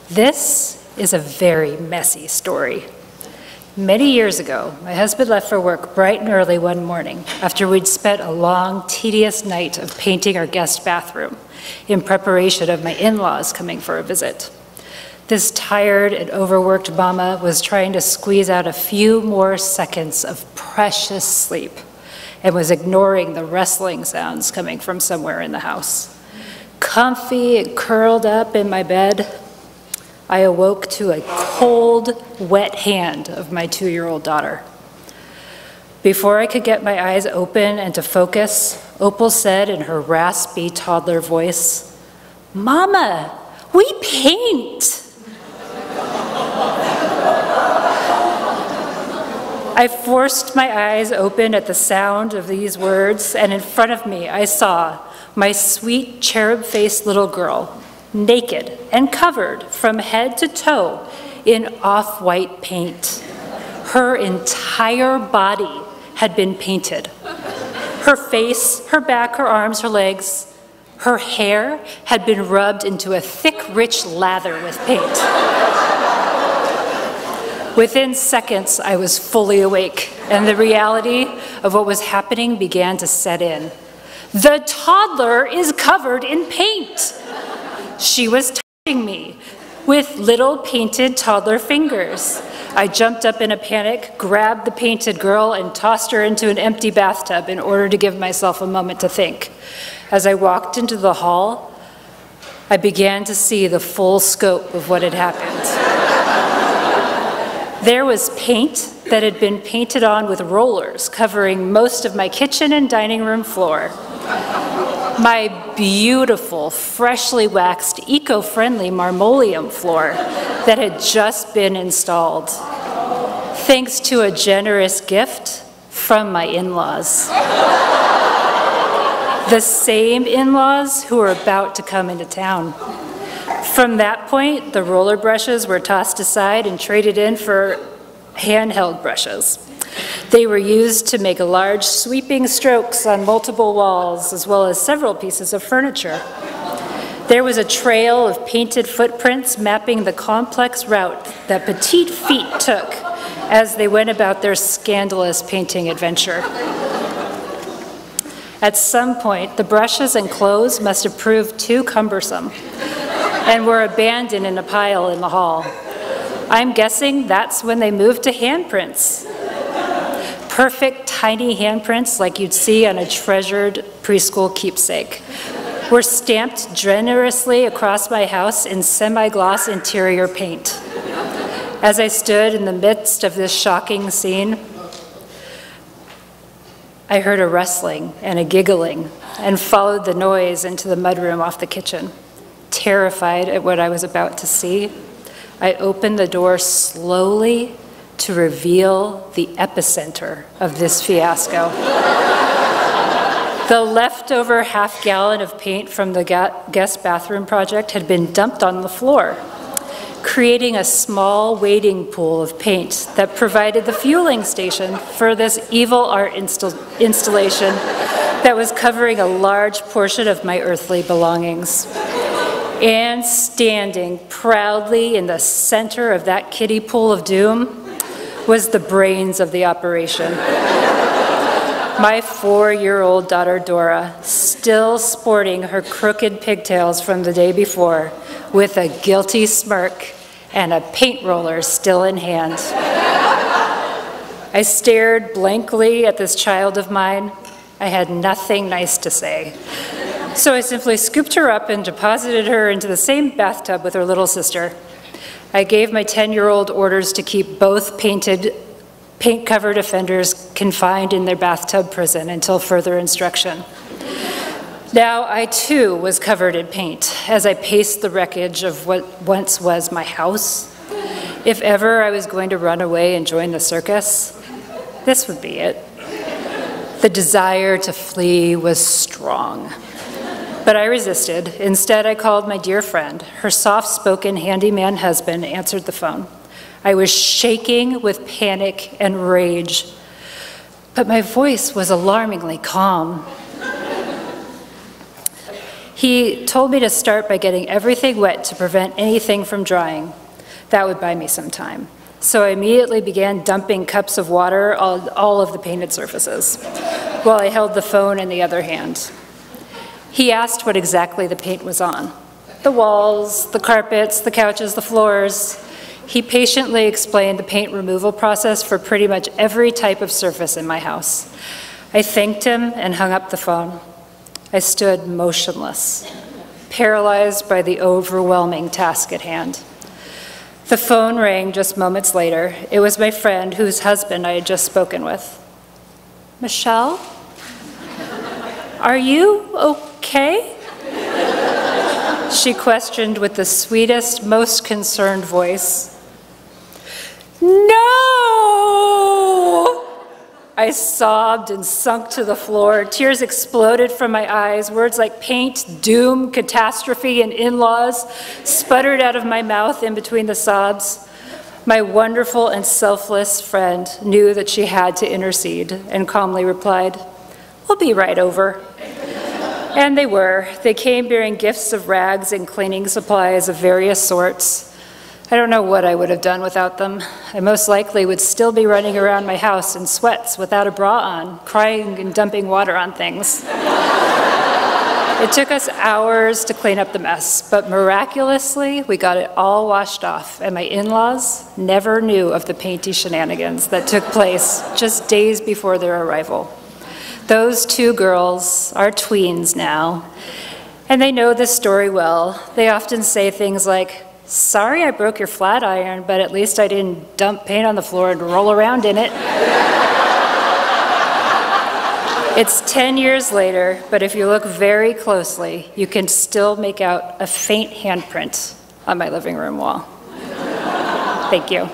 This is a very messy story. Many years ago, my husband left for work bright and early one morning after we'd spent a long, tedious night of painting our guest bathroom in preparation of my in-laws coming for a visit. This tired and overworked mama was trying to squeeze out a few more seconds of precious sleep and was ignoring the rustling sounds coming from somewhere in the house. Comfy and curled up in my bed, I awoke to a cold, wet hand of my 2-year-old daughter. Before I could get my eyes open and to focus, Opal said in her raspy toddler voice, "Mama, we paint." I forced my eyes open at the sound of these words, and in front of me I saw my sweet cherub-faced little girl, naked and covered from head to toe in off-white paint. Her entire body had been painted. Her face, her back, her arms, her legs, her hair had been rubbed into a thick, rich lather with paint. Within seconds, I was fully awake, and the reality of what was happening began to set in. The toddler is covered in paint. She was touching me with little painted toddler fingers. I jumped up in a panic, grabbed the painted girl, and tossed her into an empty bathtub in order to give myself a moment to think. As I walked into the hall, I began to see the full scope of what had happened. There was paint that had been painted on with rollers covering most of my kitchen and dining room floor. My beautiful, freshly waxed, eco-friendly marmoleum floor that had just been installed, thanks to a generous gift from my in-laws. The same in-laws who were about to come into town. From that point, the roller brushes were tossed aside and traded in for handheld brushes. They were used to make large sweeping strokes on multiple walls, as well as several pieces of furniture. There was a trail of painted footprints mapping the complex route that petite feet took as they went about their scandalous painting adventure. At some point, the brushes and clothes must have proved too cumbersome and were abandoned in a pile in the hall. I'm guessing that's when they moved to handprints. Perfect, tiny handprints like you'd see on a treasured preschool keepsake were stamped generously across my house in semi-gloss interior paint. As I stood in the midst of this shocking scene, I heard a rustling and a giggling and followed the noise into the mudroom off the kitchen. Terrified at what I was about to see, I opened the door slowly to reveal the epicenter of this fiasco. The leftover half-gallon of paint from the guest bathroom project had been dumped on the floor, creating a small wading pool of paint that provided the fueling station for this evil art installation that was covering a large portion of my earthly belongings. And standing proudly in the center of that kiddie pool of doom was the brains of the operation. My 4-year-old daughter, Dora, still sporting her crooked pigtails from the day before, with a guilty smirk and a paint roller still in hand. I stared blankly at this child of mine. I had nothing nice to say. So I simply scooped her up and deposited her into the same bathtub with her little sister. I gave my 10-year-old orders to keep both paint-covered offenders confined in their bathtub prison until further instruction. Now I too was covered in paint as I paced the wreckage of what once was my house. If ever I was going to run away and join the circus, this would be it. The desire to flee was strong. But I resisted. Instead, I called my dear friend. Her soft-spoken handyman husband answered the phone. I was shaking with panic and rage, but my voice was alarmingly calm. He told me to start by getting everything wet to prevent anything from drying. That would buy me some time. So I immediately began dumping cups of water on all of the painted surfaces, while I held the phone in the other hand. He asked what exactly the paint was on. The walls, the carpets, the couches, the floors. He patiently explained the paint removal process for pretty much every type of surface in my house. I thanked him and hung up the phone. I stood motionless, paralyzed by the overwhelming task at hand. The phone rang just moments later. It was my friend whose husband I had just spoken with. Michelle? Are you okay? She questioned with the sweetest, most concerned voice. No! I sobbed and sunk to the floor. Tears exploded from my eyes. Words like paint, doom, catastrophe, and in-laws sputtered out of my mouth in between the sobs. My wonderful and selfless friend knew that she had to intercede and calmly replied, "We'll be right over." And they were. They came bearing gifts of rags and cleaning supplies of various sorts. I don't know what I would have done without them. I most likely would still be running around my house in sweats without a bra on, crying and dumping water on things. It took us hours to clean up the mess, but miraculously, we got it all washed off, and my in-laws never knew of the painty shenanigans that took place just days before their arrival. Those two girls are tweens now, and they know this story well. They often say things like, "Sorry I broke your flat iron, but at least I didn't dump paint on the floor and roll around in it." It's 10 years later, but if you look very closely, you can still make out a faint handprint on my living room wall. Thank you.